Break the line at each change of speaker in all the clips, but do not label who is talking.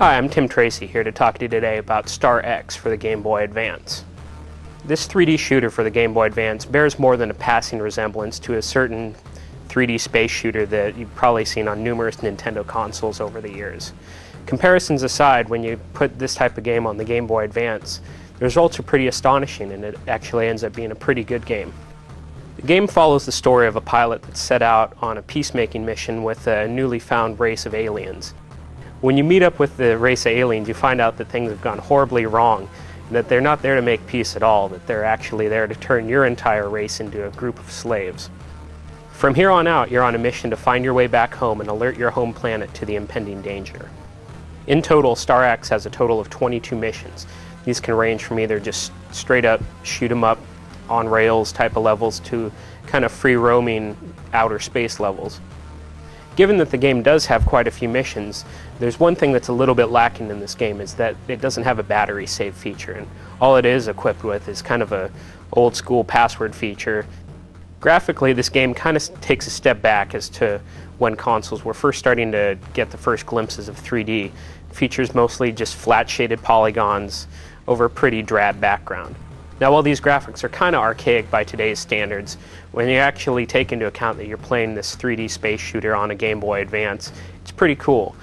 Hi, I'm Tim Tracy here to talk to you today about Star X for the Game Boy Advance. This 3D shooter for the Game Boy Advance bears more than a passing resemblance to a certain 3D space shooter that you've probably seen on numerous Nintendo consoles over the years. Comparisons aside, when you put this type of game on the Game Boy Advance, the results are pretty astonishing, and it actually ends up being a pretty good game. The game follows the story of a pilot that's set out on a peacemaking mission with a newly found race of aliens. When you meet up with the race of aliens, you find out that things have gone horribly wrong, and that they're not there to make peace at all, that they're actually there to turn your entire race into a group of slaves. From here on out, you're on a mission to find your way back home and alert your home planet to the impending danger. In total, Star X has a total of 22 missions. These can range from either just straight up shoot 'em up on rails type of levels to kind of free roaming outer space levels. Given that the game does have quite a few missions, there's one thing that's a little bit lacking in this game, is that it doesn't have a battery save feature, and all it is equipped with is kind of a old school password feature. Graphically, this game kind of takes a step back as to when consoles were first starting to get the first glimpses of 3D. It features mostly just flat shaded polygons over a pretty drab background. Now, while these graphics are kind of archaic by today's standards, when you actually take into account that you're playing this 3D space shooter on a Game Boy Advance, it's pretty cool.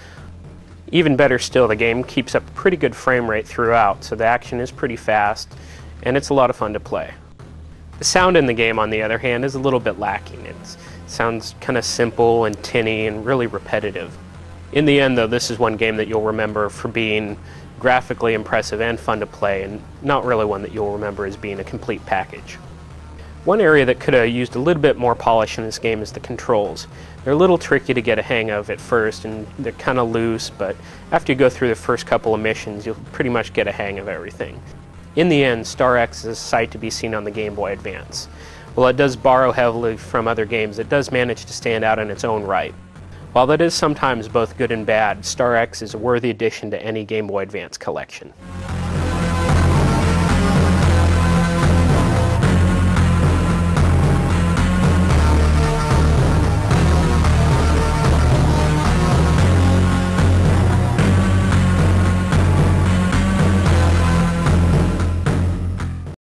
Even better still, the game keeps up a pretty good frame rate throughout, so the action is pretty fast, and it's a lot of fun to play. The sound in the game, on the other hand, is a little bit lacking. It sounds kind of simple and tinny and really repetitive. In the end, though, this is one game that you'll remember for being graphically impressive and fun to play, and not really one that you'll remember as being a complete package. One area that could have used a little bit more polish in this game is the controls. They're a little tricky to get a hang of at first, and they're kind of loose, but after you go through the first couple of missions, you'll pretty much get a hang of everything. In the end, Star X is a sight to be seen on the Game Boy Advance. While it does borrow heavily from other games, it does manage to stand out in its own right. While that is sometimes both good and bad, Star X is a worthy addition to any Game Boy Advance collection.